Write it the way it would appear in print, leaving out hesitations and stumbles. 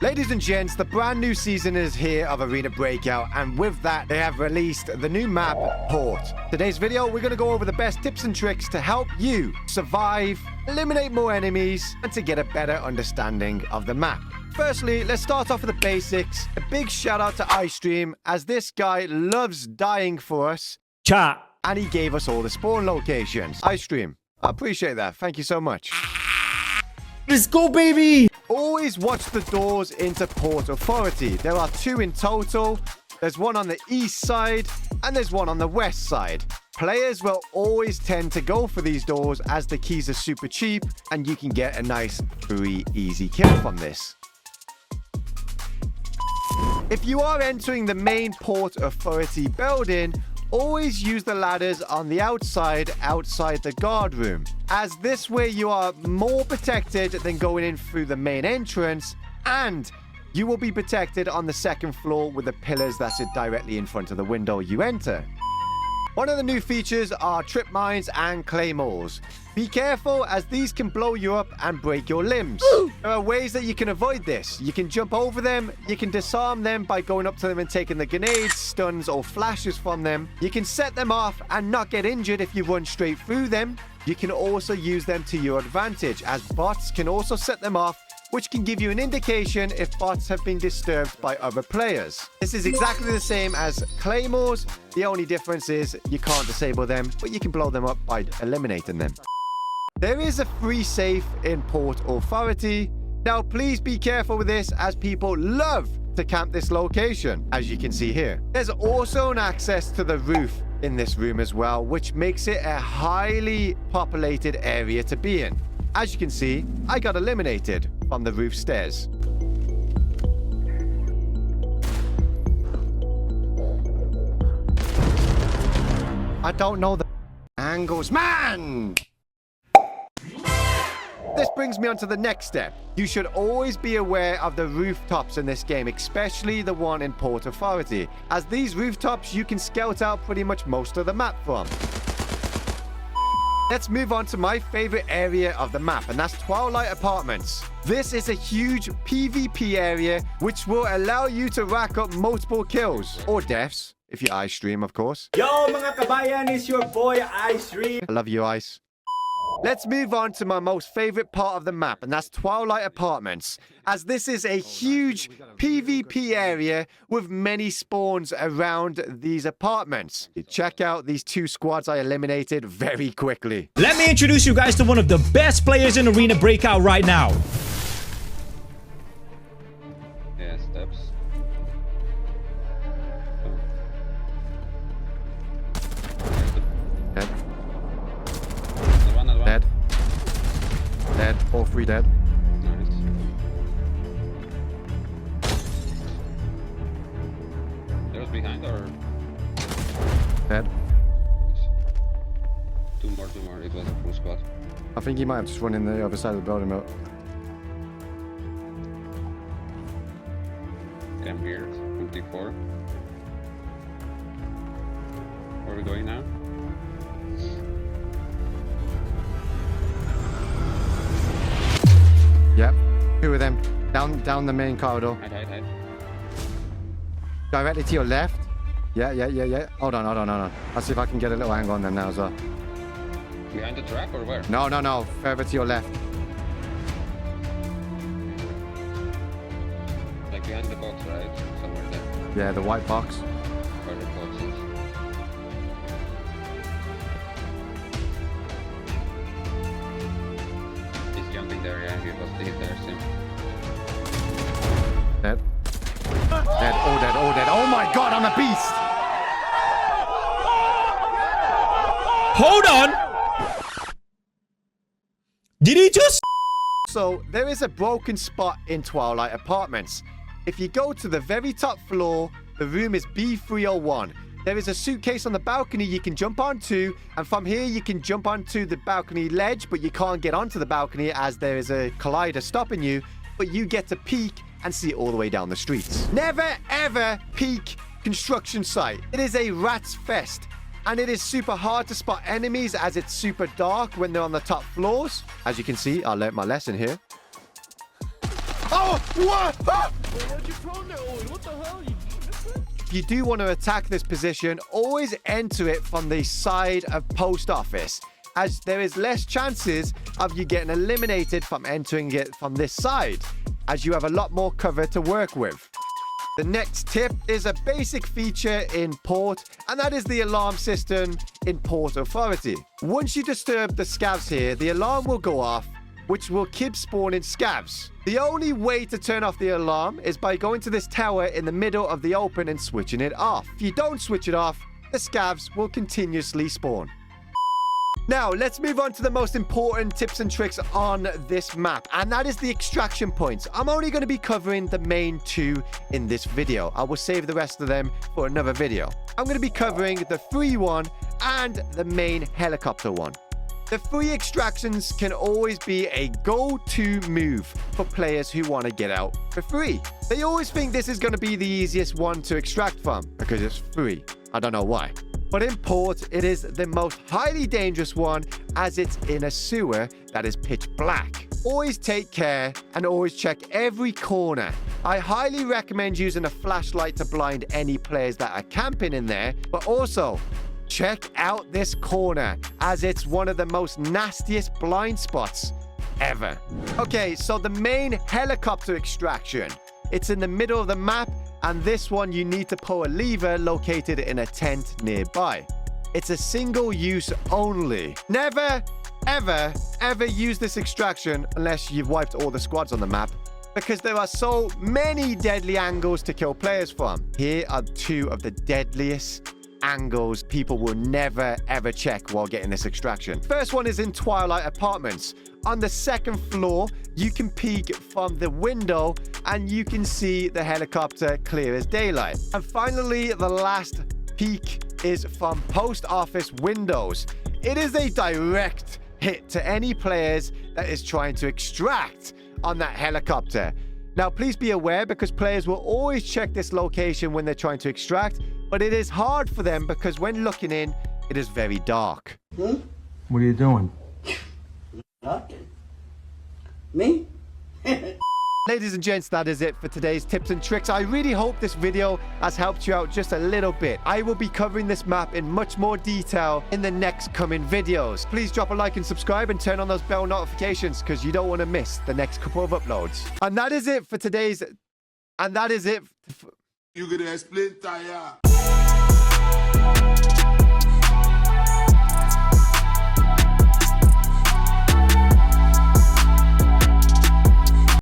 Ladies and gents, the brand new season is here of Arena Breakout, and with that, they have released the new map, Port. Today's video, we're going to go over the best tips and tricks to help you survive, eliminate more enemies, and to get a better understanding of the map. Firstly, let's start off with the basics. A big shout out to iStream, as this guy loves dying for us. Chat. And he gave us all the spawn locations. iStream, I appreciate that. Thank you so much. Let's go, baby! Always watch the doors into Port Authority. There are 2 in total. There's one on the east side, and there's one on the west side. Players will always tend to go for these doors as the keys are super cheap, and you can get a nice, free, easy kill from this. If you are entering the main Port Authority building, always use the ladders on the outside the guard room, as this way you are more protected than going in through the main entrance, and you will be protected on the second floor with the pillars that sit directly in front of the window you enter. One of the new features are trip mines and claymores. Be careful, as these can blow you up and break your limbs. There are ways that you can avoid this. You can jump over them, you can disarm them by going up to them and taking the grenades, stuns, or flashes from them. You can set them off and not get injured if you run straight through them. You can also use them to your advantage, as bots can also set them off, which can give you an indication if bots have been disturbed by other players. This is exactly the same as claymores. The only difference is you can't disable them, but you can blow them up by eliminating them. There is a free safe in Port Authority. Now, please be careful with this, as people love to camp this location, as you can see here. There's also an access to the roof in this room as well, which makes it a highly populated area to be in. As you can see, I got eliminated from the roof stairs. I don't know the angles, man! This brings me on to the next step. You should always be aware of the rooftops in this game, especially the one in Port Authority, as these rooftops you can scout out pretty much most of the map from. Let's move on to my favorite area of the map, and that's Twilight Apartments. This is a huge PVP area which will allow you to rack up multiple kills, or deaths, if you iStream, of course. Yo, mga kabayan, it's your boy, iStream. I love you, Ice. Let's move on to my most favorite part of the map, and that's Twilight Apartments, as this is a huge PvP area with many spawns around these apartments. Check out these 2 squads I eliminated very quickly. Let me introduce you guys to one of the best players in Arena Breakout right now. Yeah, steps. Dead. Another one. Dead. Dead. All 3 dead. Nice. There was behind or Dead. 2 more. It was a full squad. I think he might have just run in the other side of the building. But Okay, I'm here. 24. Where are we going now? yep, 2 of them. Down the main corridor. Hide. Directly to your left. Yeah. Hold on. I'll see if I can get a little angle on them now as well. Behind the track or where? No. Further to your left. Like behind the box, right? Somewhere there. Yeah, the white box. Where the box is. He's jumping there, yeah. He's there soon. Dead. Dead. All dead. Oh my god, I'm a beast! Hold on. Did he just... So, there is a broken spot in Twilight Apartments. If you go to the very top floor, the room is B301. There is a suitcase on the balcony you can jump onto, and from here you can jump onto the balcony ledge, but you can't get onto the balcony as there is a collider stopping you, but you get to peek and see it all the way down the streets. Never ever peek construction site. It is a rat's fest, and it is super hard to spot enemies as it's super dark when they're on the top floors. As you can see, I learnt my lesson here. Oh, what? Ah! Where'd you throw that? Oh, what the hell? If you do want to attack this position, always enter it from the side of post office, as there is less chances of you getting eliminated from entering it from this side, as you have a lot more cover to work with. The next tip is a basic feature in Port, and that is the alarm system in Port Authority. Once you disturb the scavs here, the alarm will go off, which will keep spawning scavs. The only way to turn off the alarm is by going to this tower in the middle of the open and switching it off. If you don't switch it off, the scavs will continuously spawn. Now, let's move on to the most important tips and tricks on this map, and that is the extraction points. I'm only going to be covering the main two in this video. I will save the rest of them for another video. I'm going to be covering the free one and the main helicopter one. The free extractions can always be a go-to move for players who want to get out for free. They always think this is going to be the easiest one to extract from because it's free. I don't know why. But in Port, it is the most highly dangerous one as it's in a sewer that is pitch black. Always take care and always check every corner. I highly recommend using a flashlight to blind any players that are camping in there, but also check out this corner as it's one of the most nastiest blind spots ever. Okay, so the main helicopter extraction. It's in the middle of the map, and this one you need to pull a lever located in a tent nearby. It's a single use only. Never, ever, ever use this extraction unless you've wiped all the squads on the map, because there are so many deadly angles to kill players from. Here are two of the deadliest angles people will never ever check while getting this extraction. First one is in Twilight Apartments. On the second floor, you can peek from the window and you can see the helicopter clear as daylight. And finally, the last peek is from post office windows. It is a direct hit to any players that is trying to extract on that helicopter. Now, please be aware, because players will always check this location when they're trying to extract, but it is hard for them because when looking in, it is very dark. Hmm? What are you doing? Nothing. Me? Ladies and gents, that is it for today's tips and tricks. I really hope this video has helped you out just a little bit. I will be covering this map in much more detail in the next coming videos. Please drop a like and subscribe and turn on those bell notifications because you don't want to miss the next couple of uploads. And that is it for today's... And that is it... You gonna explain, Taya?